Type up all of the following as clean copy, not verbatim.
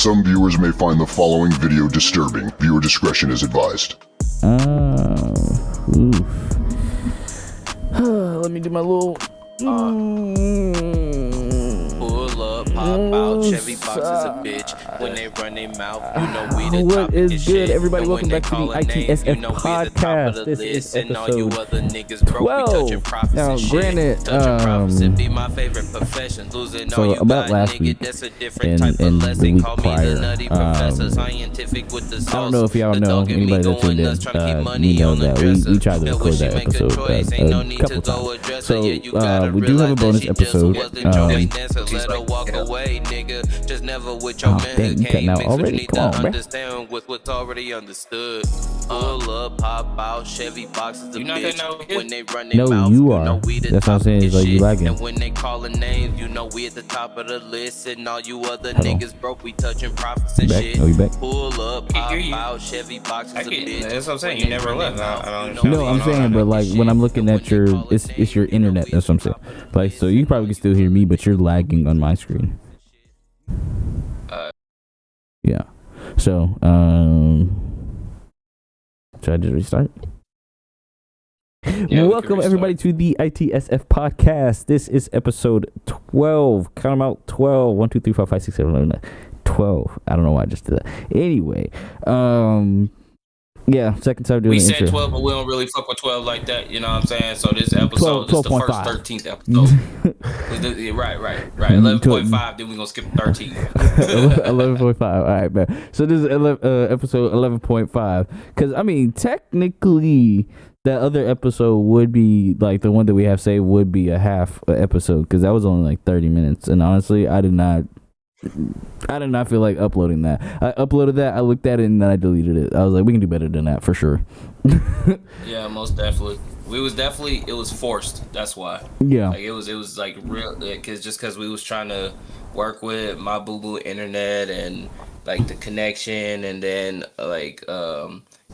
Some viewers may find the following video disturbing. Viewer discretion is advised. Let me do my little. Pull up, pop out, Chevy Box is a bitch. When they run their mouth, you know we the top What of is this good, shit. everybody? And Welcome when back they to the call a name, ITSF you know we the top of podcast. the This list. is And all you episode other niggas broke, we 12. touching profits Now, and shit. granted, Touching profits and be my favorite profession. Losing so all you about got, last nigga, week that's a different and- type and of the lesson. week Call me prior, the nutty professor, scientific with the sauce. I don't know if y'all The know, dog in me anybody that going tuned in, nuts, trying to keep you money know on the that dresser. we tried to Now, record when she that make a episode choice, ain't no a need couple to go times. address her. So Yeah, you gotta we do have a realize that bonus she just episode. wasn't joking, dancer, let her walk away, nigga. Just never with your Oh, man. dang, you cutting out Can't mix what you already? need Come to on, bruh. understand with what's already understood. Pull up, pop out, Chevy Box is a bitch. When they run their No, mouth, you know are. we the That's what I'm top saying, of is this like you shit. lagging. And when they calling names, you know we at the top of the list. And all you other Hold on. niggas broke, we touching profits and Back? shit. Are you back? Pull up, Can pop hear you. out, Chevy Box is I a get- bitch. that's what I'm saying, When you they never run left. their I mouth, don't you understand know No, we I'm the saying, top but of like this when I'm shit. looking And at when they your, call a it's name, your you know internet. we That's the what I'm saying. top of the Like, so list. you probably can still hear me, but you're lagging on my screen. Yeah. So, should I just restart? Yeah, Welcome everybody to the ITSF podcast. This is episode 12. Count them out. 12. 1, 2, 3, 4, 5, 6, 7, 8, 9, 12. I don't know why I just did that. Anyway, yeah, second time doing We the said intro. 12, but we don't really fuck with 12 like that. You know what I'm saying? So this episode, 12, this is the first 12.5. 13th episode. Right. 11.5, then we're going to skip 13. 11.5. All right, man. So this is episode 11.5. Because, I mean, technically, that other episode would be, like, the one that we have saved would be a half a episode. Because that was only, like, 30 minutes. And honestly, I did not feel like uploading that. I uploaded that, I looked at it, and then I deleted it. I was like, we can do better than that, for sure. Yeah, most definitely. It was forced. That's why. Yeah. Like, it was like real, because we was trying to work with my boo-boo internet and, like, the connection, and then, like,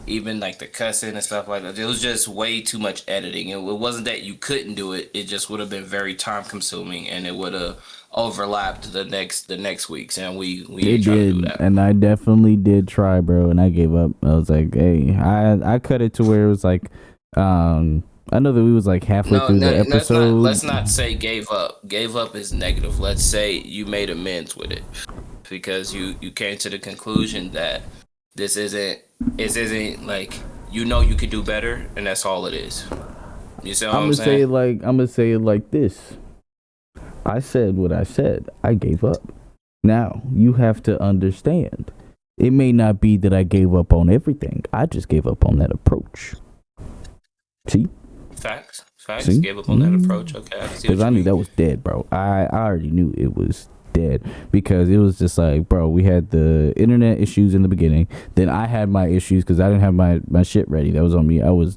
even like the cussing and stuff like that. It was just way too much editing. It wasn't that you couldn't do it. It just would have been very time consuming, and it would have overlapped the next weeks. And we It tried to do did, that. and I definitely did try, bro, and I gave up. I was like, hey, I cut it to where it was like, I know that we was like halfway through the episode. Let's not say gave up. Gave up is negative. Let's say you made amends with it, because you came to the conclusion that this isn't like, you know, you could do better, and that's all it is. You see what I'm saying? I'm gonna say it like this. I said what I said. I gave up. Now you have to understand. It may not be that I gave up on everything. I just gave up on that approach. See? Facts. See? Gave up on that approach. Okay. Because I knew that was dead, bro. I already knew it was dead, because it was just like, bro, we had the internet issues in the beginning, then I had my issues because I didn't have my shit ready. That was on me. I was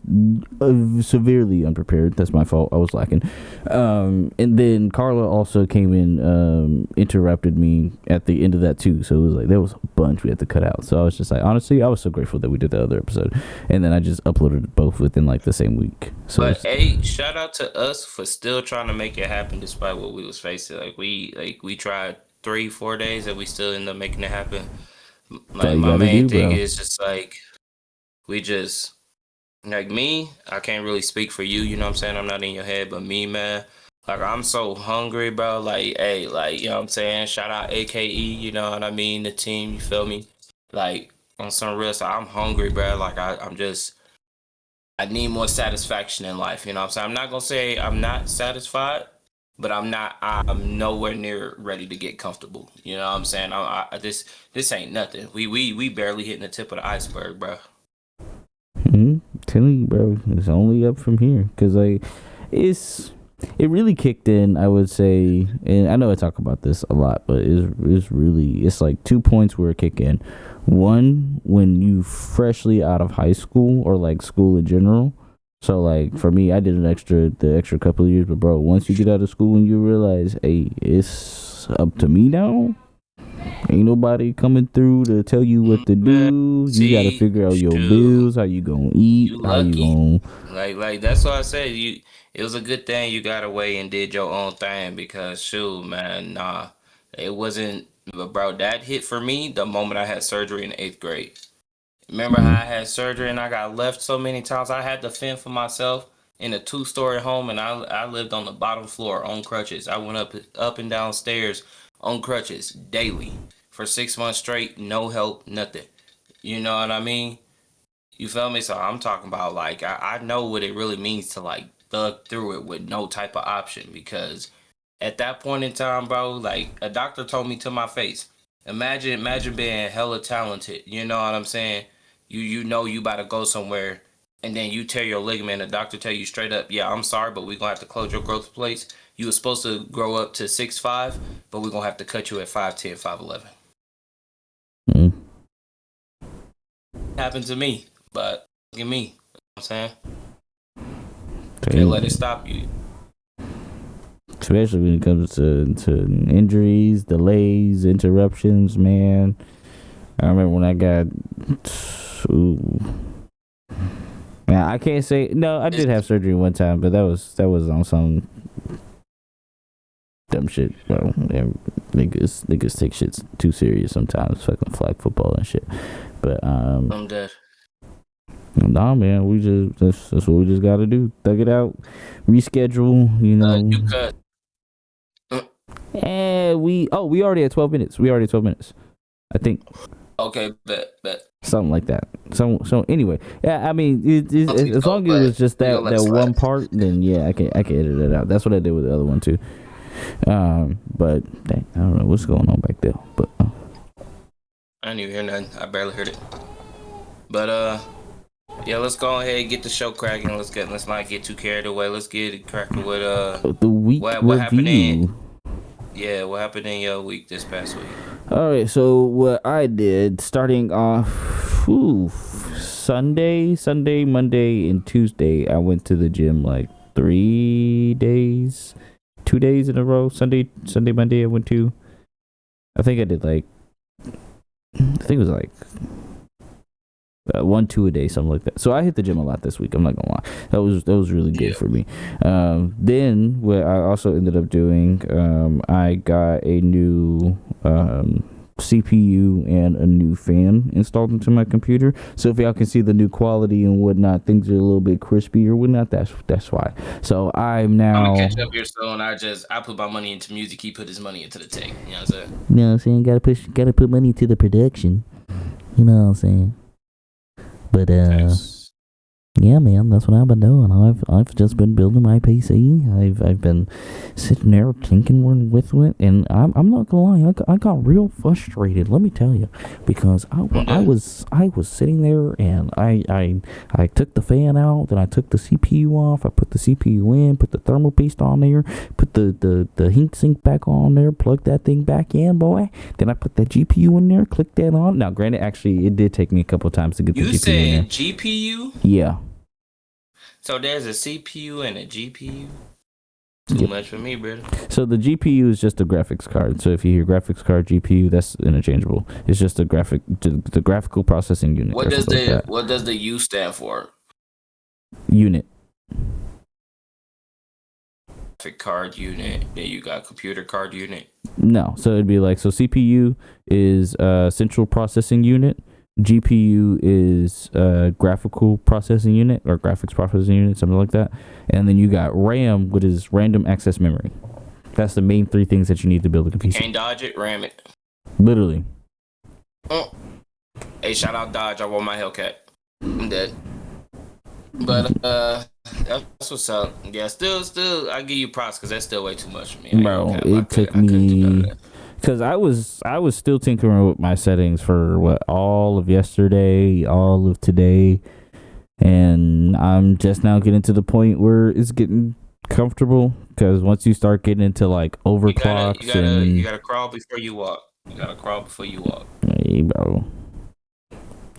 severely unprepared. That's my fault. I was lacking. And then Carla also came in, interrupted me at the end of that too, so it was like there was a bunch we had to cut out. So I was just like, honestly, I was so grateful that we did the other episode, and then I just uploaded both within like the same week. So But hey, shout out to us for still trying to make it happen despite what we was facing. Like we tried 3-4 days and we still end up making it happen. Like, my main thing is just like, we just, like, me, I can't really speak for you, you know what I'm saying? I'm not in your head, but me, man, like, I'm so hungry, bro. Like, hey, like, you know what I'm saying? Shout out AKE, you know what I mean? The team, you feel me? Like, on some real stuff, I'm hungry, bro. Like, I need more satisfaction in life, you know what I'm saying? I'm not gonna say I'm not satisfied, but I'm nowhere near ready to get comfortable. You know what I'm saying? This ain't nothing. We barely hitting the tip of the iceberg, bro. Telling you, bro, it's only up from here. Because like, it really kicked in, I would say, and I know I talk about this a lot, but it's like 2 points where it kick in. One, when you freshly out of high school, or like school in general. So like for me, I did the extra couple of years, but bro, once you get out of school and you realize, hey, it's up to me now. Ain't nobody coming through to tell you what to do. You gotta figure out your bills, how you gonna eat, how you gonna like that's what I said. It was a good thing you got away and did your own thing, because shoot, man, nah, it wasn't But bro, that hit for me the moment I had surgery in 8th grade. Remember how I had surgery and I got left so many times? I had to fend for myself in a 2-story home, and I lived on the bottom floor on crutches. I went up and down stairs on crutches daily for 6 months straight, no help, nothing. You know what I mean? You feel me? So I'm talking about like I know what it really means to like thug through it with no type of option, because at that point in time, bro, like a doctor told me to my face, imagine being hella talented, you know what I'm saying? You know you about to go somewhere and then you tear your ligament, the doctor tell you straight up, yeah, I'm sorry, but we're gonna have to close your growth plates. You were supposed to grow up to 6'5", but we're gonna have to cut you at 5'10", 5'11". Mm. Happened to me, but look at me. You know what I'm saying? Damn. Can't let it stop you. Especially when it comes to injuries, delays, interruptions, man. I remember when I got... Man, I can't say... No, I did have surgery one time, but that was on some dumb shit. Well, niggas take shit too serious sometimes. Fucking flag football and shit. But, I'm dead. Nah, man, we just... That's what we just gotta do. Thug it out. Reschedule, you know. You cut. And we already had 12 minutes. I think. Okay, bet. Something like that. So anyway, yeah. I mean, as long as it was just that one part, then yeah, I can edit it out. That's what I did with the other one too. But dang, I don't know what's going on back there. But I didn't even hear nothing. I barely heard it. But yeah, let's go ahead and get the show cracking. Let's not get too carried away. Let's get it cracking with the week what review. What happened in your week this past week? All right, so what I did, starting off Sunday, Monday, and Tuesday, I went to the gym like 2 days in a row. Sunday, Monday, I went to. I think I did like, it was like 1-2 a day, something like that. So I hit the gym a lot this week. I'm not gonna lie, that was really good for me. Then what I also ended up doing, I got a new CPU and a new fan installed into my computer. So if y'all can see the new quality and whatnot, things are a little bit crispy or whatnot. That's why. So I'm now. I'm gonna catch up here soon. I put my money into music. He put his money into the tech. You know what I'm saying? You know what I'm saying? Gotta put money into the production. You know what I'm saying? But yeah, man, that's what I've been doing. I've just been building my PC. I've been sitting there tinkering with it, and I'm not gonna lie, I got real frustrated. Let me tell you, because I was sitting there and I took the fan out, then I took the CPU off. I put the CPU in, put the thermal paste on there, put the heat sink back on there, plugged that thing back in, boy. Then I put that GPU in there, clicked that on. Now, granted, actually, it did take me a couple of times to get the GPU in there. You said GPU? Yeah. So there's a CPU and a GPU? Too much for me, brother. So the GPU is just a graphics card. So if you hear graphics card, GPU, that's interchangeable. It's just the graphical processing unit. What does the U stand for? Unit. Graphic card unit. Then you got computer card unit. No. So it'd be like, so CPU is central processing unit. GPU is graphical processing unit or graphics processing unit, something like that. And then you got RAM, which is random access memory. That's the main three things that you need to build a PC. Can't dodge it, ram it. Literally. Hey, shout out Dodge. I want my Hellcat. I'm dead. But that's what's up. Yeah, still, I give you props because that's still way too much for me. Bro, it took me. Because I was still tinkering with my settings for all of yesterday, all of today, and I'm just now getting to the point where it's getting comfortable. Because once you start getting into like overclocks, you gotta crawl before you walk. Hey, bro.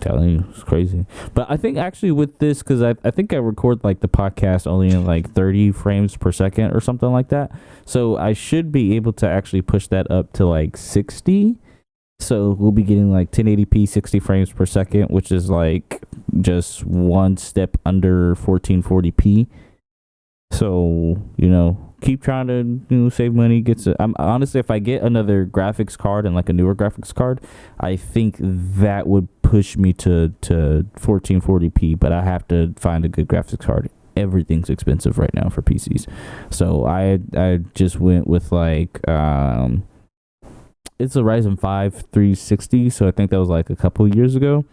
Telling you, it's crazy. But I think actually with this, because I think I record like the podcast only in like 30 frames per second or something like that. So I should be able to actually push that up to like 60. So we'll be getting like 1080p 60 frames per second, which is like just one step under 1440p. So, keep trying to save money. I'm honestly, if I get another graphics card and like a newer graphics card, I think that would push me to 1440p. But I have to find a good graphics card. Everything's expensive right now for PCs. So I just went with like it's a Ryzen 5 360. So I think that was like a couple years ago.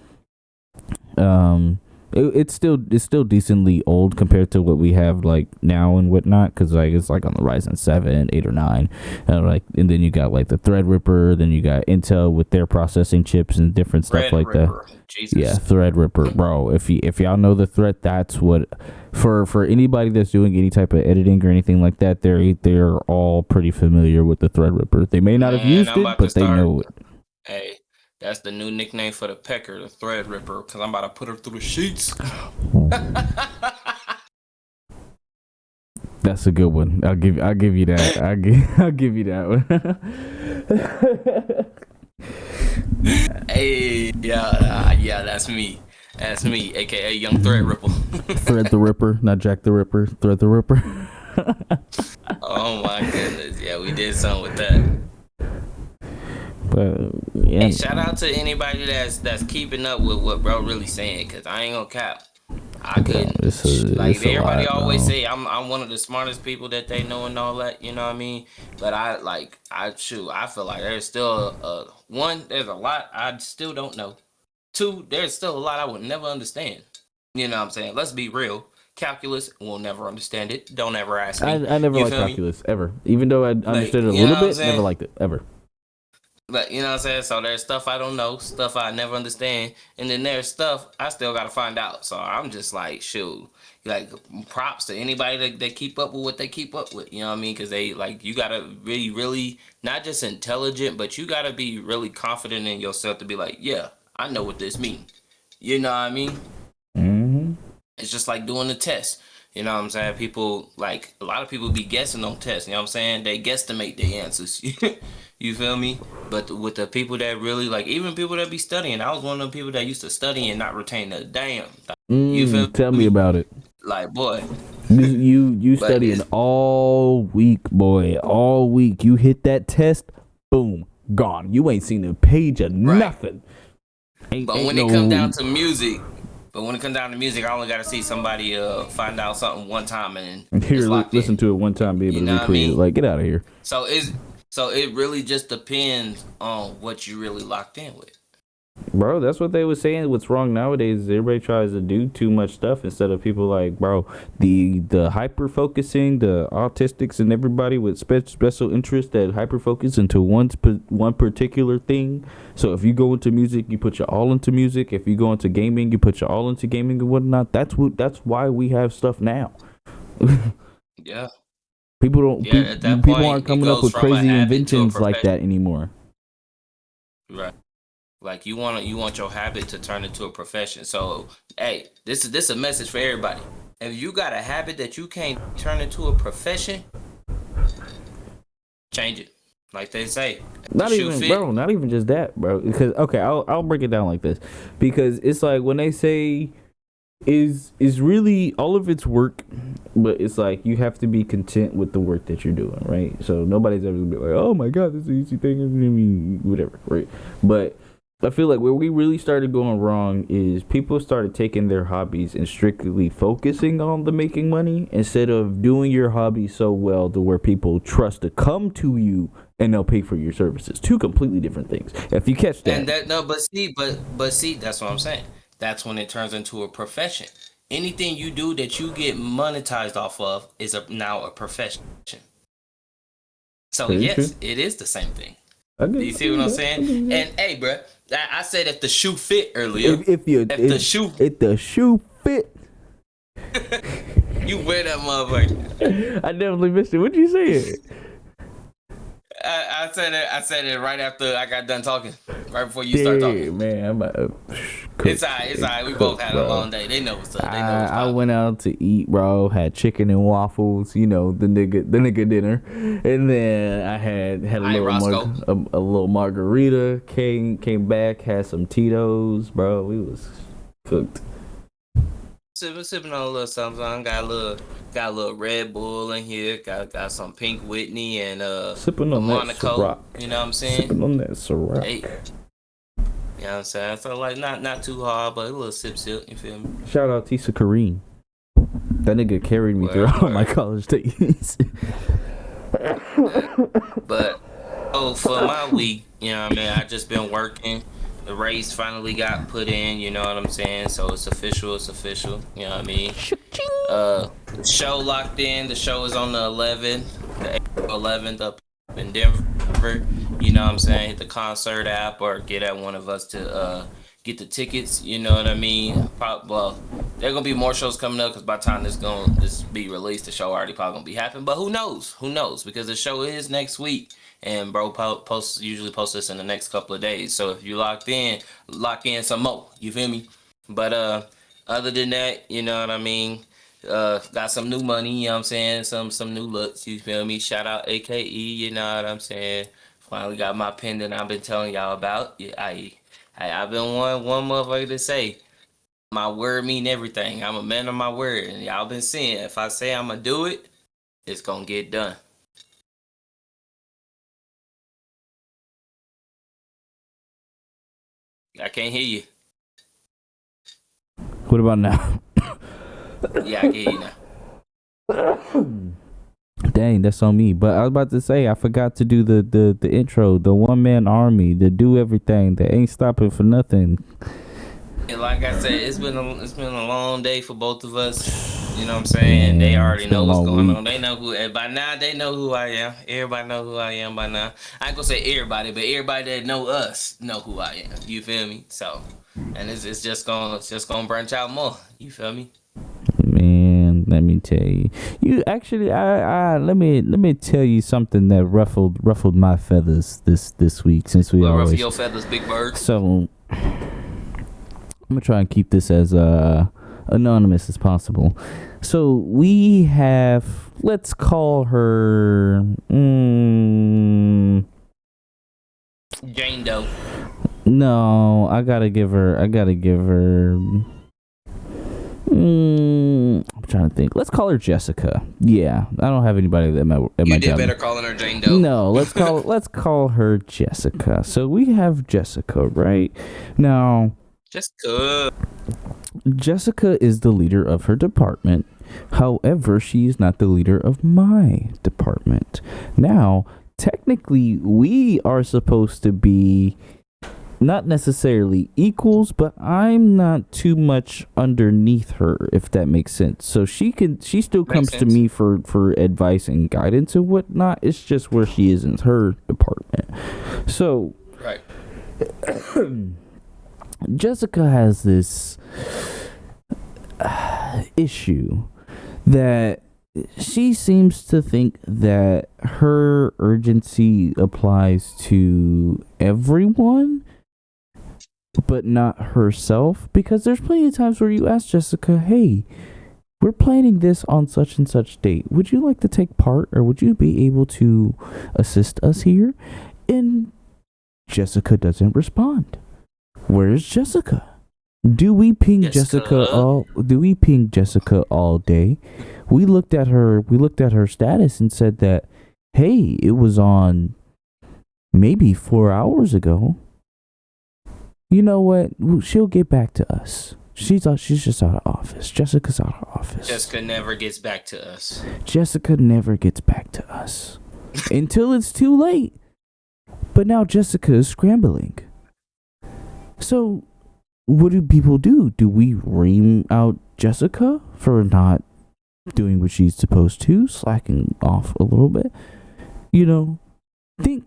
It's still decently old compared to what we have like now and whatnot, because like it's like on the Ryzen 7, 8, or 9, and then you got like the Threadripper, then you got Intel with their processing chips and different stuff like that. Jesus. Yeah, Threadripper, bro. If y'all know the thread, that's what for anybody that's doing any type of editing or anything like that, they're all pretty familiar with the Threadripper. They may not have used it, but they know it. Hey. That's the new nickname for the pecker, the Threadripper, because I'm about to put her through the sheets. That's a good one. I'll give you that. I'll give you that one. Hey, yeah, that's me. That's me, aka Young Threadripper. Thread the Ripper, not Jack the Ripper. Thread the Ripper. Oh my goodness, yeah, we did something with that. But yeah. Hey, shout out to anybody that's keeping up with what bro really saying, cause I ain't gonna cap. I couldn't. Everybody always say I'm one of the smartest people that they know and all that. You know what I mean? But I feel like there's still one. There's a lot I still don't know. Two, there's still a lot I would never understand. You know what I'm saying? Let's be real. Calculus, we'll never understand it. Don't ever ask me. I never liked calculus ever, even though I understood it a little bit. Never liked it ever. But you know what I'm saying? So there's stuff I don't know, stuff I never understand, and then there's stuff I still gotta find out. So I'm just like, shoot, like props to anybody that keep up with what they keep up with. You know what I mean? Because they you gotta be really not just intelligent, but you gotta be really confident in yourself to be like, yeah, I know what this means. You know what I mean? Mm-hmm. It's just like doing a test. You know what I'm saying? People, like, a lot of people be guessing on tests. You know what I'm saying? They guesstimate their answers. You feel me? But with the people that really, like, even people that be studying, I was one of the people that used to study and not retain a damn. You feel Tell me about it. Like, boy. You studying all week, boy. All week. You hit that test, boom, gone. You ain't seen a page of nothing. But when it comes down to music, I only got to see somebody find out something one time and here, listen to it one time, be able to recreate it. Like, get out of here. So it really just depends on what you really locked in with. Bro, that's what they were saying. What's wrong nowadays is everybody tries to do too much stuff instead of people like, bro, the hyper focusing, the autistics and everybody with special interest that hyper focus into one particular thing. So if you go into music, you put your all into music. If you go into gaming, you put your all into gaming and whatnot. That's why we have stuff now. Yeah. People don't. Yeah, people aren't coming up with crazy inventions like that anymore. Right. Like you want your habit to turn into a profession. So, hey, this is a message for everybody. If you got a habit that you can't turn into a profession, change it. Like they say. Not even just that, bro. Because I'll break it down like this. Because it's like when they say is really all of it's work, but it's like you have to be content with the work that you're doing, right? So nobody's ever gonna be like, oh my god, this is an easy thing. I mean, whatever, right? But I feel like where we really started going wrong is people started taking their hobbies and strictly focusing on the making money instead of doing your hobby so well to where people trust to come to you and they'll pay for your services. Two completely different things. If you catch that. But see, that's what I'm saying. That's when it turns into a profession. Anything you do that you get monetized off of is now a profession. So yes, it is the same thing. Do you see what I'm saying? And hey, bro, I said if the shoe fit earlier. If the shoe fit. You wear that motherfucker. I definitely missed it. What'd you say? I said it right after I got done talking. Right before you start talking. Man, it's alright. We both had a long day. They know what's up. I went out to eat, bro. Had chicken and waffles. You know, the nigga dinner, and then I had a little margarita. Came back, had some Tito's, bro. We was cooked. sipping on a little something. Got a little Red Bull in here. Got some Pink Whitney and sipping on Monaco. That Ciroc. You know what I'm saying? Sipping on that Ciroc. Hey. You know what I'm saying? So like not too hard, but a little sip. You feel me? Shout out Tisa Kareem. That nigga carried me throughout my college days. But for my week, you know what I mean? I just been working. The race finally got put in, you know what I'm saying? So it's official, you know what I mean? The show locked in. The show is on the 11th, the April 11th up in Denver. You know what I'm saying? Hit the concert app or get at one of us to get the tickets, you know what I mean? Well, there are going to be more shows coming up because by the time this be released, the show already probably going to be happening. But who knows? Because the show is next week. And bro usually post this in the next couple of days. So if you lock in some more. You feel me? But other than that, you know what I mean? Got some new money, you know what I'm saying? Some new looks, you feel me? Shout out AKE, you know what I'm saying? Finally got my pendant I've been telling y'all about. Yeah, I've been one motherfucker to say my word mean everything. I'm a man of my word. And y'all been seeing if I say I'm gonna do it, it's gonna get done. I can't hear you. What about now? Yeah, I can hear you now. Dang, that's on me. But I was about to say, I forgot to do the intro, the one-man army, to do everything. That ain't stopping for nothing. And like I said, it's been a long day for both of us. You know what I'm saying? They already know what's going on. They know by now they know who I am. Everybody know who I am by now. I ain't gonna say everybody, but everybody that know us know who I am. You feel me? So, and it's just gonna branch out more. You feel me? Man, let me tell you. You actually, let me tell you something that ruffled my feathers this week, since we always ruffle your feathers, big bird. So I'm gonna try and keep this as anonymous as possible. So we have, let's call her Jane Doe. No, I gotta give her I'm trying to think. Let's call her Jessica. Yeah, I don't have anybody at my job. You did better calling her Jane Doe. No, let's call her Jessica. So we have Jessica, right? Now, Jessica is the leader of her department. However, she is not the leader of my department. Now, technically, we are supposed to be not necessarily equals, but I'm not too much underneath her, if that makes sense. So she still comes to me for advice and guidance and whatnot. It's just where she is in her department. So, right. Jessica has this issue that she seems to think that her urgency applies to everyone, but not herself, because there's plenty of times where you ask Jessica, hey, we're planning this on such and such date. Would you like to take part, or would you be able to assist us here? And Jessica doesn't respond. Where's Jessica? Do we ping Jessica all day? We looked at her status and said that, hey, it was on maybe 4 hours ago. You know what? She'll get back to us. She's just out of office. Jessica's out of office. Jessica never gets back to us. Jessica never gets back to us. Until it's too late. But now Jessica is scrambling. So, what do people do? Do we ream out Jessica for not doing what she's supposed to, slacking off a little bit? You know, think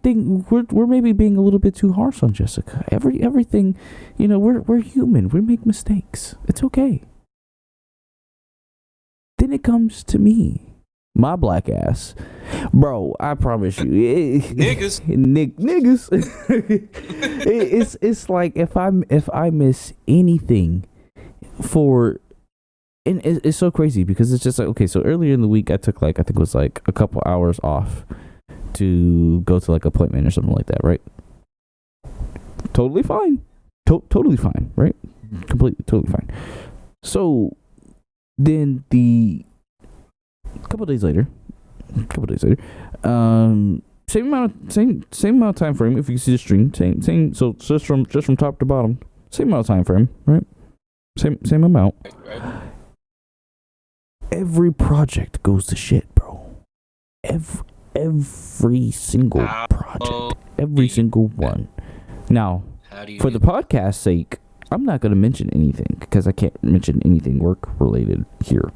we're maybe being a little bit too harsh on Jessica. Everything, you know, we're human. We make mistakes. It's okay. Then it comes to me. My black ass. Bro, I promise you. Niggas. Niggas. It's like if I miss anything for, and it's so crazy because it's just like, okay, so earlier in the week I took like, I think it was like a couple hours off to go to like an appointment or something like that, right? Totally fine. Totally fine, right? Completely, totally fine. So then the couple days later, same amount of time frame. If you see the stream, same. So just from top to bottom, same amount of time frame, right? Same amount. Every project goes to shit, bro. Every single project, every single one. Now, for the podcast's sake, I'm not going to mention anything because I can't mention anything work related here.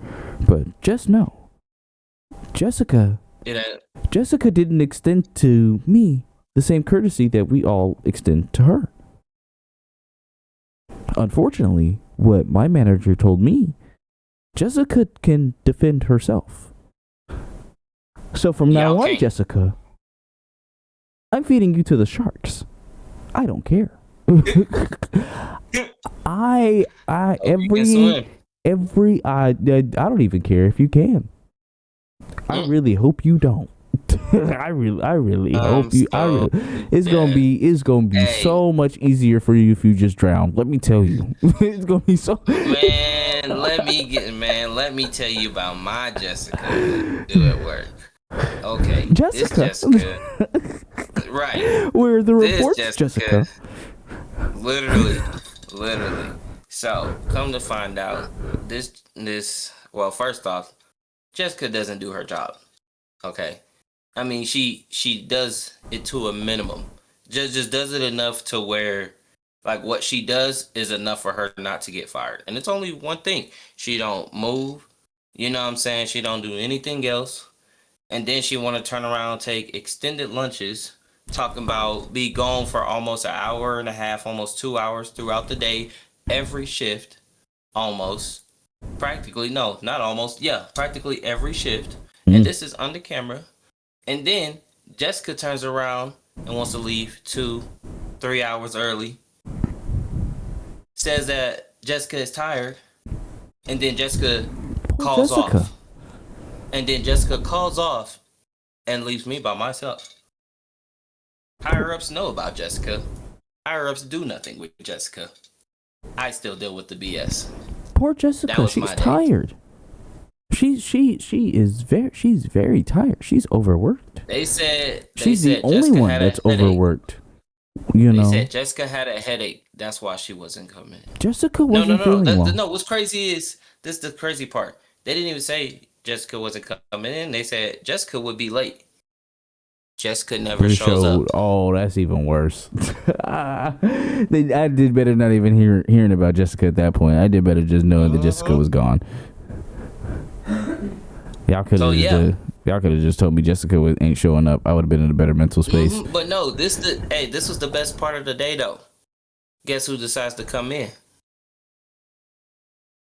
But just know, Jessica didn't extend to me the same courtesy that we all extend to her. Unfortunately, what my manager told me, Jessica can defend herself. So from now on, Jessica, I'm feeding you to the sharks. I don't care. I don't even care if you can. I really hope you don't. I really hope you. It's gonna be so much easier for you if you just drown. Let me tell you, it's gonna be so. Let me tell you about my Jessica do at work. Okay, Jessica. This Jessica, right? Where the reports, Jessica. Literally. So, come to find out, well, first off, Jessica doesn't do her job. Okay, I mean she does it to a minimum. Just does it enough to where, like, what she does is enough for her not to get fired. And it's only one thing: she don't move. You know what I'm saying? She don't do anything else. And then she want to turn around and take extended lunches, talking about be gone for almost an hour and a half, almost 2 hours throughout the day, every shift, almost. Practically, no, not almost. Yeah, practically every shift. And this is under camera. And then Jessica turns around and wants to leave 2-3 hours early. Says that Jessica is tired. And then Jessica calls off. And then Jessica calls off and leaves me by myself. Higher ups know about Jessica. Higher ups do nothing with Jessica. I still deal with the BS. Poor Jessica, she's tired. She's very tired. She's overworked. They said she's the only Jessica one that's overworked. You know. They said Jessica had a headache. That's why she wasn't coming. Jessica wasn't feeling well. No, what's crazy is this is the crazy part. They didn't even say Jessica wasn't coming in. They said Jessica would be late. Jessica never shows up. Oh, that's even worse. I did better not even hearing about Jessica at that point. I did better just knowing that Jessica was gone. Y'all could have just told me Jessica ain't showing up. I would have been in a better mental space. But no, this was the best part of the day though. Guess who decides to come in?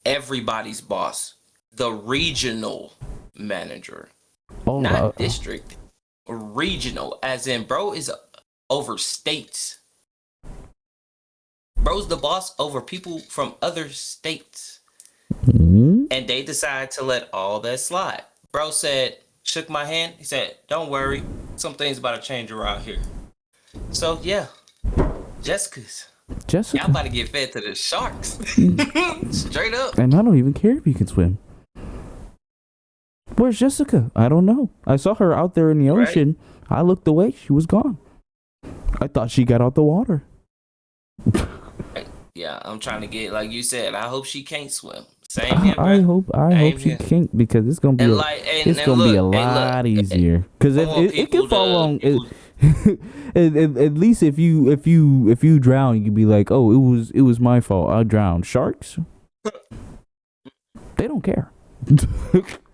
Everybody's boss, the regional manager, not district. Regional, as in bro is over states. Bro's the boss over people from other states. And they decide to let all that slide. Bro shook my hand. He said, don't worry, some things about to change around here. So yeah, Jessica, y'all about to get fed to the sharks. Straight up. And I don't even care if you can swim. Where's Jessica? I don't know. I saw her out there in the ocean. Right. I looked away. She was gone. I thought she got out the water. Yeah, I'm trying to get, like you said, I hope she can't swim. Same here, bro. I hope she can't, because it's gonna be a lot easier. Because it can fall on. At least if you drown, you can be like, oh, it was my fault. I drowned. Sharks, they don't care.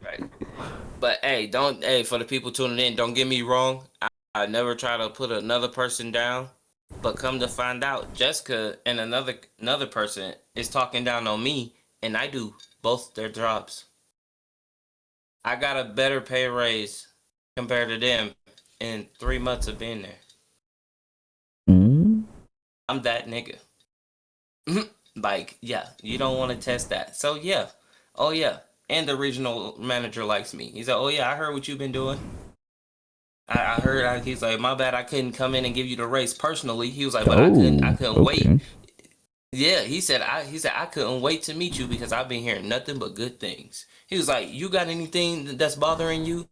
Right. But hey, for the people tuning in, don't get me wrong. I never try to put another person down, but come to find out, Jessica and another person is talking down on me, and I do both their jobs. I got a better pay raise compared to them in 3 months of being there. I'm that nigga. Like, yeah, you don't want to test that. So yeah, oh yeah. And the regional manager likes me. He's like, oh yeah, I heard what you've been doing. I heard. He's like, my bad, I couldn't come in and give you the race personally. He was like, but I couldn't wait. Yeah, he said I couldn't wait to meet you because I've been hearing nothing but good things. He was like, "You got anything that's bothering you?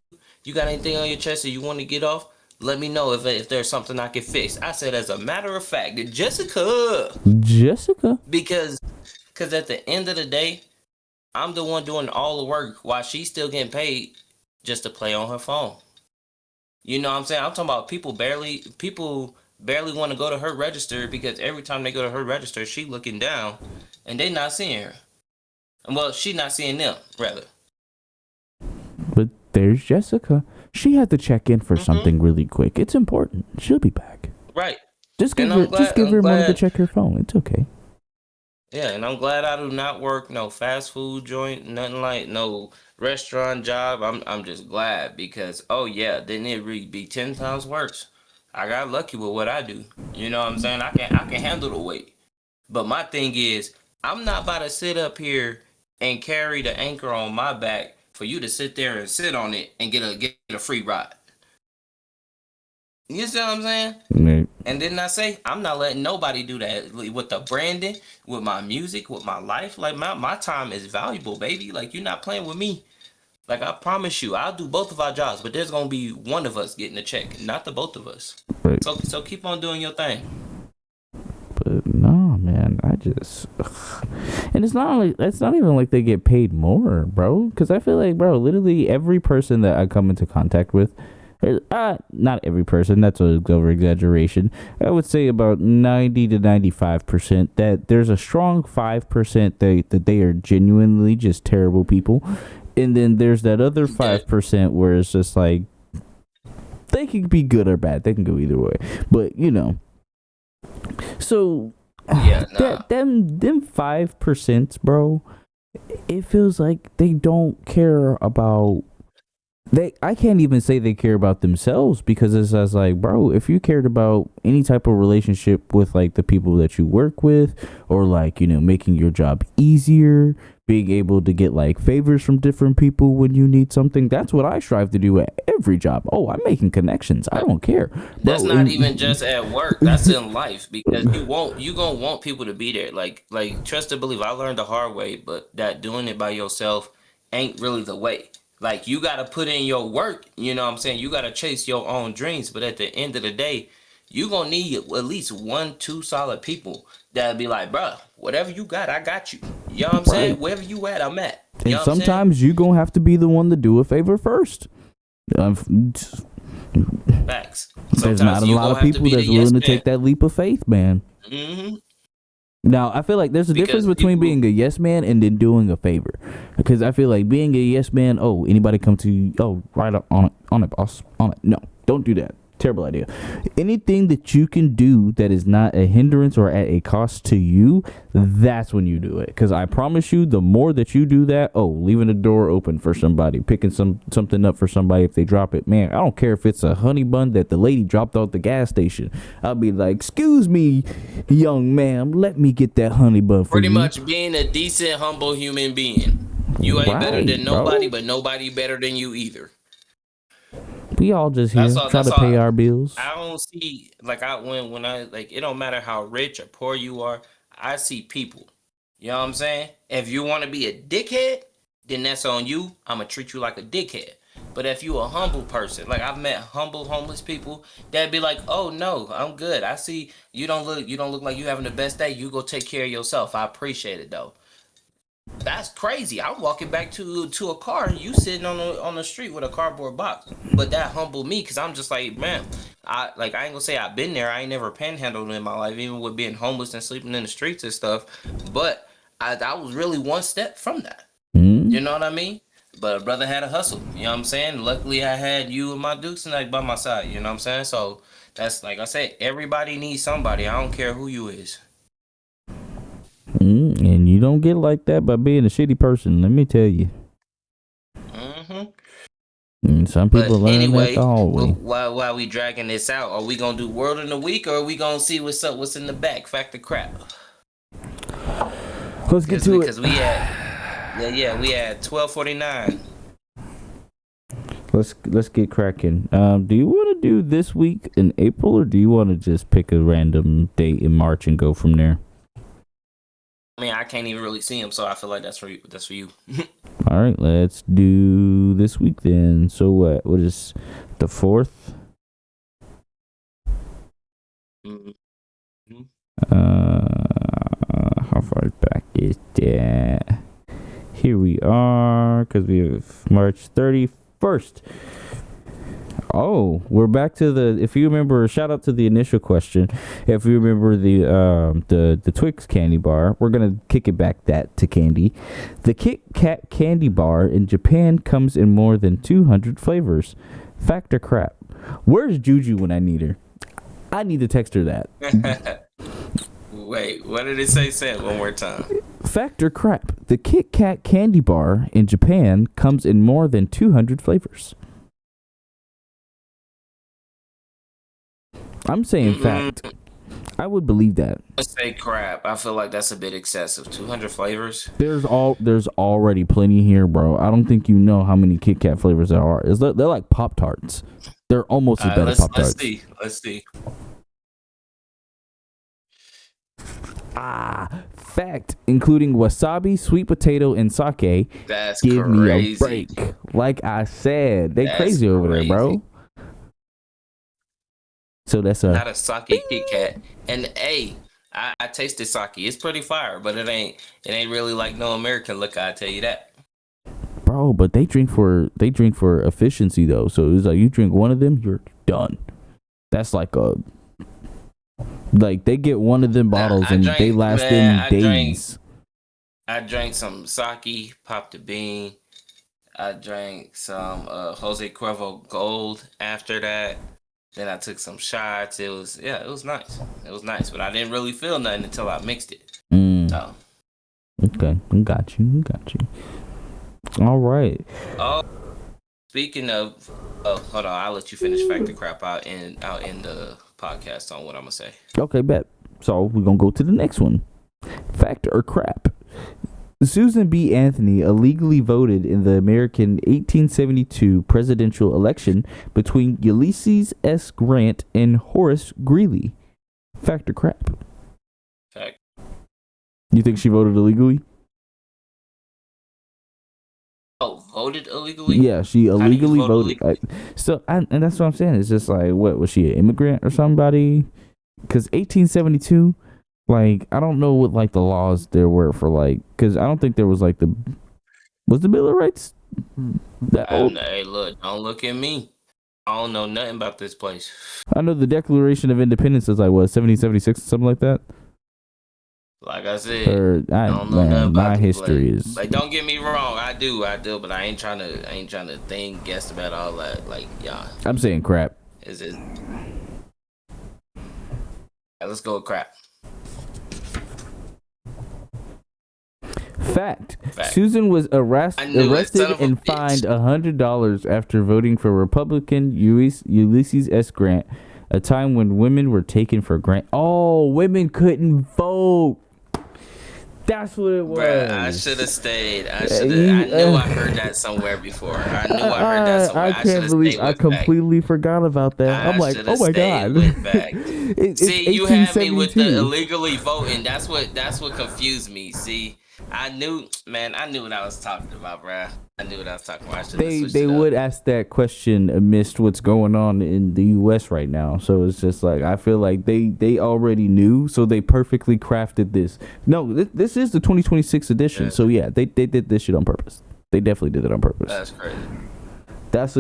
You got anything on your chest that you want to get off? Let me know if there's something I can fix." I said, as a matter of fact, Jessica, Jessica. because at the end of the day, I'm the one doing all the work while she's still getting paid just to play on her phone. You know what I'm saying? I'm talking about people barely want to go to her register because every time they go to her register, she looking down and they not seeing her. Well, she not seeing them, rather. But there's Jessica. She had to check in for something really quick. It's important. She'll be back. Right. Just give And her a moment to check her phone. It's okay. Yeah, and I'm glad I do not work no fast food joint, nothing like no restaurant job. I'm just glad because oh yeah, then it really be 10 times worse. I got lucky with what I do. You know what I'm saying? I can handle the weight. But my thing is, I'm not about to sit up here and carry the anchor on my back for you to sit there and sit on it and get a free ride. You see what I'm saying? Right. And then I say, I'm not letting nobody do that with the branding, with my music, with my life. Like my time is valuable, baby. Like you're not playing with me. Like I promise you, I'll do both of our jobs, but there's gonna be one of us getting a check, not the both of us. Right. So keep on doing your thing. But no, man, and it's not even like they get paid more, bro. Because I feel like, bro, literally every person that I come into contact with, not every person, that's an over exaggeration. I would say about 90 to 95% that there's a strong 5% that they are genuinely just terrible people, and then there's that other 5% where it's just like they can be good or bad. They can go either way, but you know. So yeah, nah. them 5%, bro, it feels like they don't care about I can't even say they care about themselves, because it's just like, bro, if you cared about any type of relationship with like the people that you work with, or like, you know, making your job easier, being able to get like favors from different people when you need something, that's what I strive to do at every job. Oh, I'm making connections. I don't care. That's not even just at work. That's in life, because you gonna want people to be there. Like trust and believe. I learned the hard way, but that doing it by yourself ain't really the way. Like you gotta put in your work. You know what I'm saying? You gotta chase your own dreams. But at the end of the day, you gonna need at least 1-2 solid people that'll be like, bro, whatever you got, I got you. You know what I'm saying? Wherever you at, I'm at. You know and sometimes you gonna have to be the one to do a favor first. Facts. There's not a lot of people that's willing to take that leap of faith, man. Mm-hmm. Now, I feel like there's a difference between being a yes man and then doing a favor. Because I feel like being a yes man, oh, anybody come to you, oh, right on it, boss, on it. No, don't do that. Terrible idea. Anything that you can do that is not a hindrance or at a cost to you, that's when you do it. Because I promise you, the more that you do that, oh, leaving the door open for somebody, picking something up for somebody if they drop it, man, I don't care if it's a honey bun that the lady dropped out the gas station. I'll be like, excuse me, young ma'am, let me get that honey bun for Pretty you. much being a decent, humble human being. You ain't better than nobody, but nobody better than you either. We all just here try to pay our bills. I don't see, like, when I like, it don't matter how rich or poor you are. I see people. You know what I'm saying? If you want to be a dickhead, then that's on you. I'm gonna treat you like a dickhead. But if you a humble person, like I've met humble homeless people that'd be like, oh no, I'm good. I see you don't look like you having the best day. You go take care of yourself. I appreciate it though. That's crazy. I'm walking back to a car, you sitting on the street with a cardboard box. But that humbled me, because I'm just like, man, I ain't gonna say I've been there. I ain't never panhandled in my life, even with being homeless and sleeping in the streets and stuff. But I was really one step from that. You know what I mean? But a brother had a hustle. You know what I'm saying? Luckily, I had you and my Dukes tonight by my side. You know what I'm saying? So that's, like I said, everybody needs somebody. I don't care who you is. And you don't get like that by being a shitty person, let me tell you. And some people learn that the hard way. While we dragging this out, are we gonna do word in the week, or are we gonna see what's in the back? Fact or crap? Let's get to it. Because we had 12:49. Let's get cracking. Do you want to do this week in April, or do you want to just pick a random date in March and go from there? I mean, I can't even really see them, so I feel like that's for you. That's for you. All right, let's do this week then. So what is the 4th? Mm-hmm. How far back is that? Here we are, because we have March 31st. Oh, we're back to the. If you remember, shout out to the initial question. If you remember the Twix candy bar, we're gonna kick it back to candy. The Kit Kat candy bar in Japan comes in more than 200 flavors. Fact or crap? Where's Juju when I need her? I need to text her that. Wait, what did it say? Say it one more time. Fact or crap? The Kit Kat candy bar in Japan comes in more than 200 flavors. I'm saying fact. I would believe that. Let's say crap. I feel like that's a bit excessive. 200 flavors. There's already plenty here, bro. I don't think you know how many Kit Kat flavors there are. They're like Pop-Tarts. They're almost as bad as Pop-Tarts. Let's see. Fact, including wasabi, sweet potato, and sake. That's Give crazy. me a break. Like I said, they crazy over there, bro. So that's not a sake Kit Kat. And I tasted sake. It's pretty fire, but it ain't really like no American liquor. I tell you that, bro. But they drink for efficiency though. So it's like you drink one of them, you're done. That's like they get one of them bottles they last them days. I drank some sake, popped a bean. I drank some Jose Cuervo Gold after that. Then I took some shots. It was nice. It was nice, but I didn't really feel nothing until I mixed it. So. Okay, got you. All right. Oh, speaking of, hold on. I'll let you finish fact or crap out in the podcast on what I'm gonna say. Okay, bet. So we're gonna go to the next one. Fact or crap? Susan B. Anthony illegally voted in the American 1872 presidential election between Ulysses S. Grant and Horace Greeley. Fact or crap? Fact. You think she voted illegally? Oh, voted illegally? Yeah, she illegally voted. And that's what I'm saying. It's just like, what was she, an immigrant or somebody? Because 1872. Like, I don't know what, like, the laws there were for, like, because I don't think there was, like, was the Bill of Rights that old? Hey, look, don't look at me. I don't know nothing about this place. I know the Declaration of Independence is, like, what, 1776 or something like that? Like I said, I don't know nothing about my history is... Like, don't get me wrong, I do, but I ain't trying to think, guess about all that, like, yeah. I'm saying crap. Is it? Right, let's go with crap. Fact. Susan was arrested and fined $100 after voting for Republican Ulysses S. Grant, a time when women were taken for granted. Oh, women couldn't vote. That's what it was. Bruh, I should have stayed. I knew I heard that somewhere before. I knew I heard that somewhere. I can't believe I completely forgot about that. I'm like, oh my god. See, you had me with the illegally voting. That's what confused me. See, I knew what I was talking about, bruh. I knew what I was talking about. They would ask that question amidst what's going on in the U.S. right now. So it's just like, I feel like they already knew, so they perfectly crafted this. No, this is the 2026 edition. Yeah. So yeah, they did this shit on purpose. They definitely did it on purpose. That's crazy. That's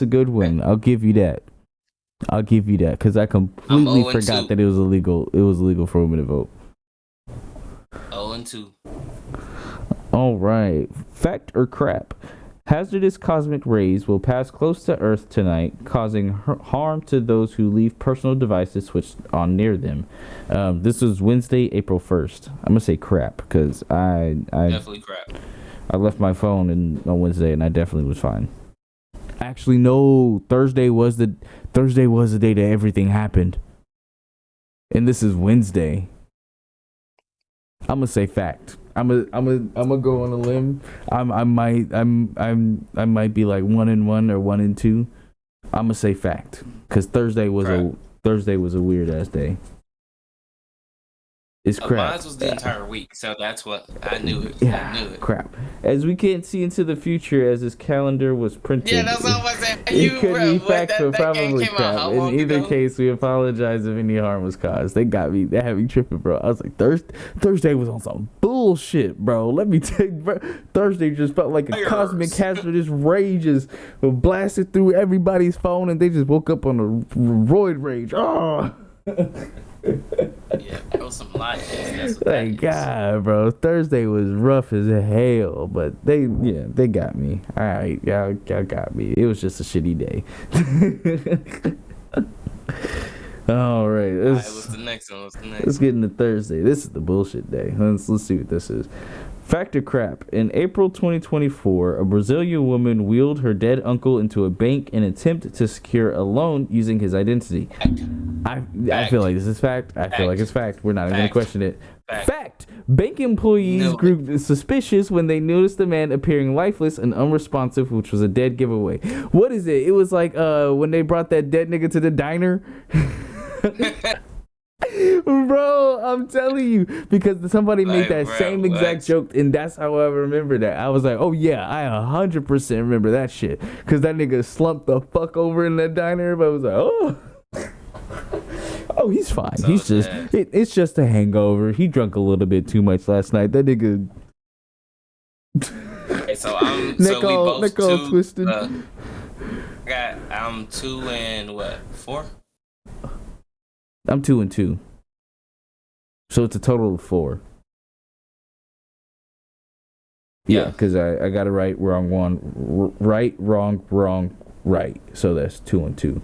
a good one. I'll give you that. Because I completely forgot that it was illegal. It was illegal for women to vote. 0-2. All right. Fact or crap? Hazardous cosmic rays will pass close to Earth tonight, causing harm to those who leave personal devices switched on near them. This is Wednesday, April 1st. I'm gonna say crap because I definitely crap. I left my phone on Wednesday and I definitely was fine. Actually, no. Thursday was the day that everything happened, and this is Wednesday. I'm gonna say fact. I'm gonna go on a limb. I might be like 1-1 or 1-2. I'm gonna say fact because Thursday was a weird ass day. It's crap. Mine was the entire week, so that's what I knew it. Yeah, I knew it. crap. As we can't see into the future, as this calendar was printed. Yeah, that's all I said. It could bro, be fact, but probably came out crap. how In long either ago? case, we apologize if any harm was caused. They got me. They had me tripping, bro. I was like, Thursday was on some bullshit, bro. Let me tell you, bro. Thursday just felt like a cosmic hazardous ray just blasted through everybody's phone, and they just woke up on a roid rage. Oh. Yeah, bro, some light. Thank God, bro. Thursday was rough as hell, but they got me. All right, y'all got me. It was just a shitty day. All right, What's the next one? Let's get into Thursday. This is the bullshit day. Let's see what this is. Factor crap. In April 2024, a Brazilian woman wheeled her dead uncle into a bank in an attempt to secure a loan using his identity. I feel like this is fact. I feel like it's fact. We're not even going to question it. Fact. Bank employees grew suspicious when they noticed the man appearing lifeless and unresponsive, which was a dead giveaway. What is it? It was like when they brought that dead nigga to the diner. Bro, I'm telling you, because somebody made that same exact joke, and that's how I remember that. I was like, oh yeah, I 100% remember that shit, because that nigga slumped the fuck over in that diner, but I was like, oh, he's fine. So he's just, it's just a hangover. He drunk a little bit too much last night. That nigga. Okay, so I'm Nicole twisted. I'm 2 and what? 4? I'm 2 and 2. So it's a total of 4. Yeah, because I got it right, wrong, one. Right, wrong, right. So that's 2 and 2.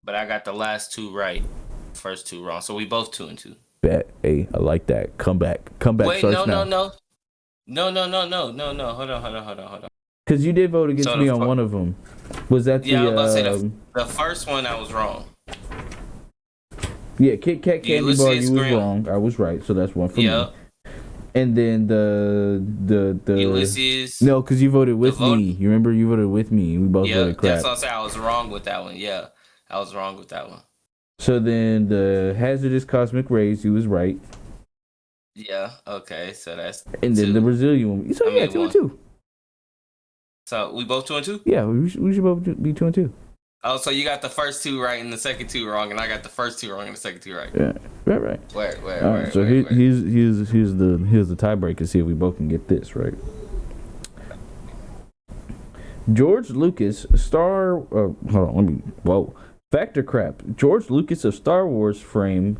But I got the last 2 right. First 2 wrong. So we both 2 and 2. Bet. Hey, I like that. Come back. Wait, starts no. now. No. Hold on. Because you did vote against me on one of them. Was that I was about to say the first one I was wrong. Yeah, Kit Kat Candy Bar, you was wrong. I was right, so that's one for me. And then the Ulysses. No, because you voted with me. You remember you voted with me. We both voted crap. That's what I'm saying. I was wrong with that one. Yeah, I was wrong with that one. So then the hazardous cosmic rays, you was right. Yeah. Okay. So that's. And then the Brazilian one. So yeah, 2 and 2. So we both 2 and 2. Yeah, we should both be 2 and 2. Oh, so you got the first 2 right and the second 2 wrong, and I got the first 2 wrong and the second 2 right. Yeah, right. Where? All right, so here's the tiebreaker. See if we both can get this right. George Lucas, Factor crap. George Lucas of Star Wars fame.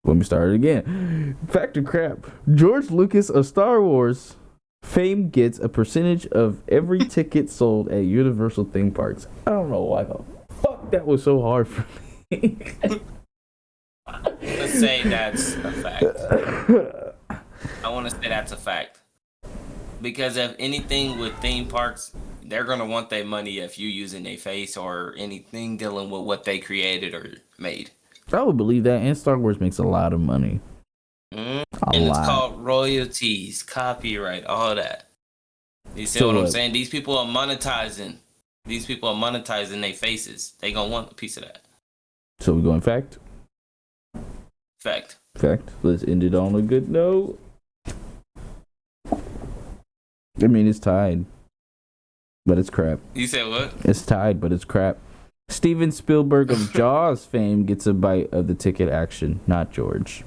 Let me start it again. Factor crap. George Lucas of Star Wars fame gets a percentage of every ticket sold at Universal theme parks. I don't know why the fuck that was so hard for me. Let's say that's a fact. I want to say that's a fact. Because if anything with theme parks, they're going to want their money if you using their face or anything dealing with what they created or made. I would believe that, and Star Wars makes a lot of money. And it's called royalties, copyright, all that. You see what I'm saying? These people are monetizing. Their faces. They gonna want a piece of that. So we're going fact? Fact. Let's end it on a good note. I mean, it's tied, but it's crap. You said what? It's tied, but it's crap. Steven Spielberg of Jaws fame gets a bite of the ticket action, not George.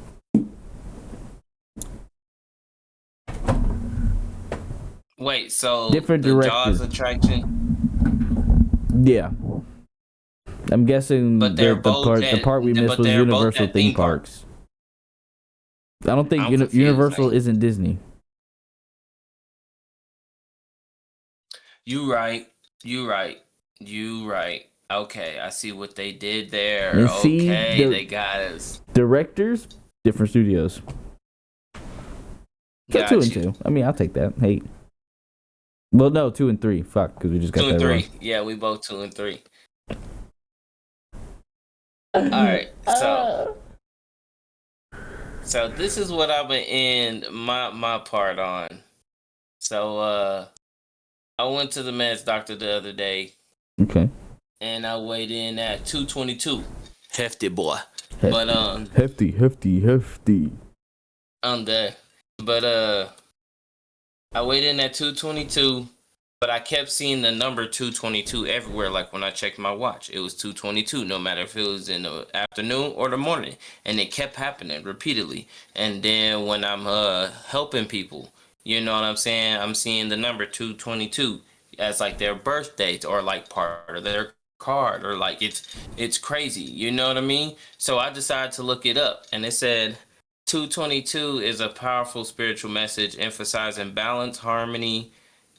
Wait, so different the directors. Jaws attraction? Yeah. I'm guessing but the part we missed was Universal theme parks. I don't think Universal isn't Disney. You right. Okay, I see what they did there. And okay, they got us. Directors, different studios. So 2 and 2. I mean, I'll take that. Hey. Well, no, 2 and 3. Fuck, because we just got 2 and 3. Wrong. Yeah, we both 2 and 3. All right, so this is what I'm gonna end my part on. So I went to the men's doctor the other day. Okay. And I weighed in at 222. hefty boy. But hefty. I'm there. But I weighed in at 222, but I kept seeing the number 222 everywhere. Like when I checked my watch, it was 222, no matter if it was in the afternoon or the morning. And it kept happening repeatedly. And then when I'm helping people, you know what I'm saying? I'm seeing the number 222 as like their birth date or like part of their card, or like it's crazy. You know what I mean? So I decided to look it up, and it said 222 is a powerful spiritual message emphasizing balance, harmony,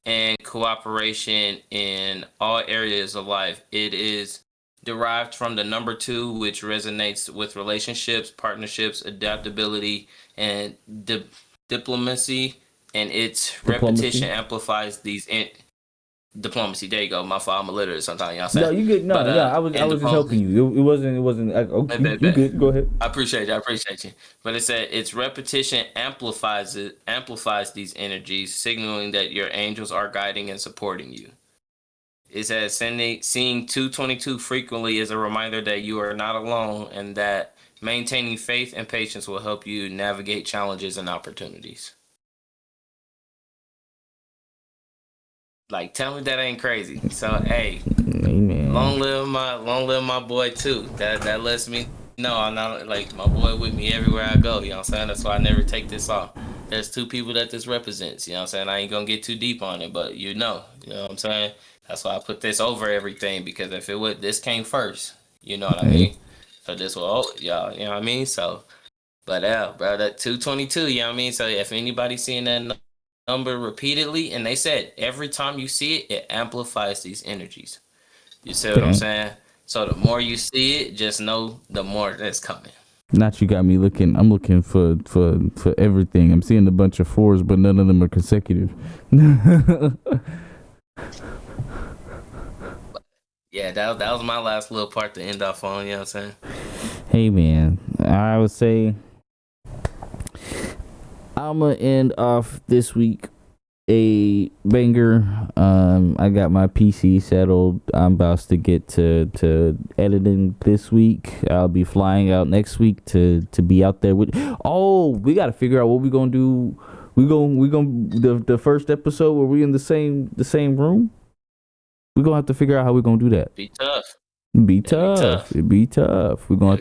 and cooperation in all areas of life. It is derived from the number 2, which resonates with relationships, partnerships, adaptability, and diplomacy. And its repetition amplifies these diplomacy. There you go. My fault. I'm illiterate sometimes. Y'all say. No, you good. No, but, I was just helping you. It wasn't. Okay, you good. Go ahead. I appreciate you. But it said its repetition amplifies these energies, signaling that your angels are guiding and supporting you. It says seeing 222 frequently is a reminder that you are not alone, and that maintaining faith and patience will help you navigate challenges and opportunities. Like, tell me that ain't crazy. So, hey, amen. Long live my boy too. That lets me know I'm not like my boy with me everywhere I go. You know what I'm saying? That's why I never take this off. There's 2 people that this represents. You know what I'm saying? I ain't gonna get too deep on it, but you know what I'm saying? That's why I put this over everything, because if it would, this came first. You know what I mean? So this will, y'all. You know what I mean? So, but yeah, bro, that 222. You know what I mean? So if anybody's seeing that number repeatedly, and they said every time you see it, it amplifies these energies. You see what I'm saying? So the more you see it, just know the more that's coming. Not you got me looking. I'm looking for everything. I'm seeing a bunch of 4s, but none of them are consecutive. Yeah, that was my last little part to end off on. You know what I'm saying? Hey man, I would say I'm gonna end off this week a banger. I got my PC settled. I'm about to get to editing this week. I'll be flying out next week to be out there with. Oh, we gotta figure out what we gonna do. We gonna the first episode where we in the same room. We gonna have to figure out how we gonna do that. Be tough. It'd be tough. We're gonna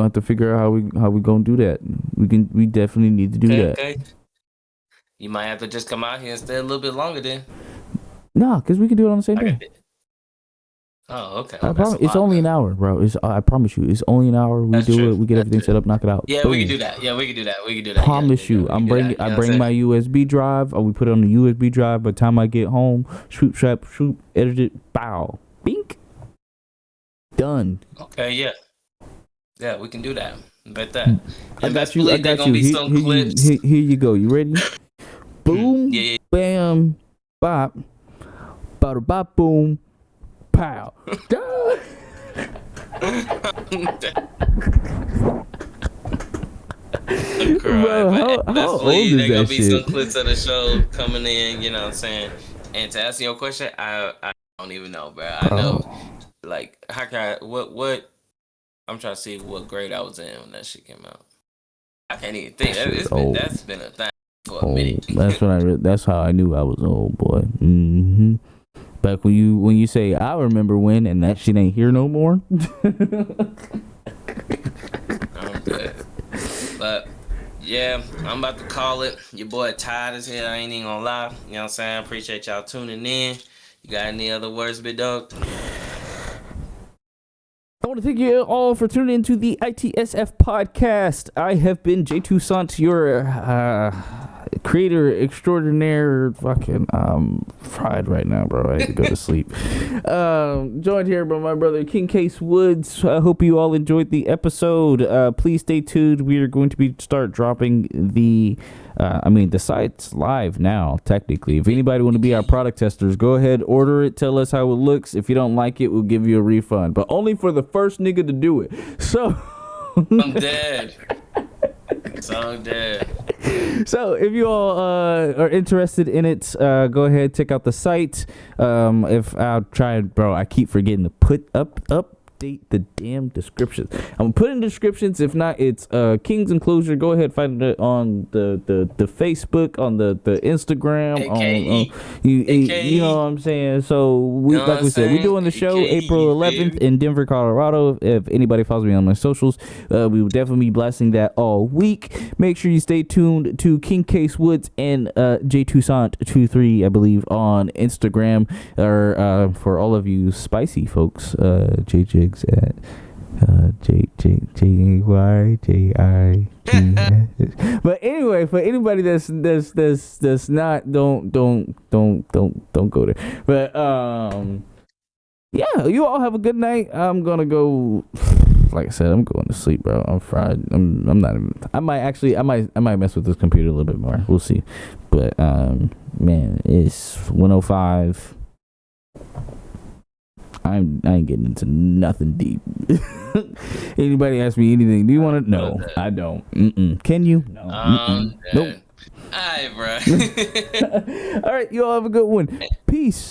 have to figure out how we gonna do that. We definitely need to do that. Okay. You might have to just come out here and stay a little bit longer then. No, because we can do it on the same day. Oh, okay. I promise, it's only an hour, bro. I promise you, it's only an hour. We do it. We get everything set up, knock it out. Yeah, we can do that. Promise you. I bring my USB drive. We put it on the USB drive. By the time I get home, shoot, edit it, bow, bink, done. Okay, yeah. Yeah, we can do that. Bet that. I got you. Here you go. You ready? Boom, bam, bop, bada bop, boom, pow. Bro, how old is that gonna shit? Be some clips of the show coming in, you know what I'm saying? And to answer your question, I don't even know, bro. I know, like, how can I, what, I'm trying to see what grade I was in when that shit came out. I can't even think. That's been a thing for a minute. That's how I knew I was old, boy. Mm-hmm. But when you say I remember when, and that shit ain't here no more. I'm good. But yeah, I'm about to call it. Your boy tired as hell. I ain't even gonna lie. You know what I'm saying? Appreciate y'all tuning in. You got any other words, big dog? I want to thank you all for tuning into the ITSF podcast. I have been J. Toussaint, your creator extraordinaire. Fucking fried right now, bro. I had to go to sleep. Joined here by my brother King Kase Woodz. I hope you all enjoyed the episode. Please stay tuned. We are going to start dropping the site's live now, technically. If anybody want to be our product testers, go ahead, order it, tell us how it looks. If you don't like it, we'll give you a refund. But only for the first nigga to do it. So I'm dead. So dead. So if you all are interested in it, go ahead, check out the site. If I'll try, bro, I keep forgetting to put up update the damn descriptions. I'm gonna put in descriptions. If not, it's King's Enclosure. Go ahead, find it on the Facebook, on the Instagram, AKE. You know what I'm saying. So we, like we said, we're doing the show April 11th in Denver, Colorado. If anybody follows me on my socials, we will definitely be blasting that all week. Make sure you stay tuned to King Kase Woodz and J Toussaint 23, I believe, on Instagram, or for all of you spicy folks, J Jigs at JYJIGS. But anyway, for anybody that's not, don't go there. But yeah, you all have a good night. I'm gonna go. Like I said, I'm going to sleep, bro. I'm fried. I'm not even. I might mess with this computer a little bit more. We'll see. But man, it's 1:05. I ain't getting into nothing deep. Anybody ask me anything? Do you want to? No, I don't. Can you? No. Nope. All right, bro. All right, you all have a good one. Peace.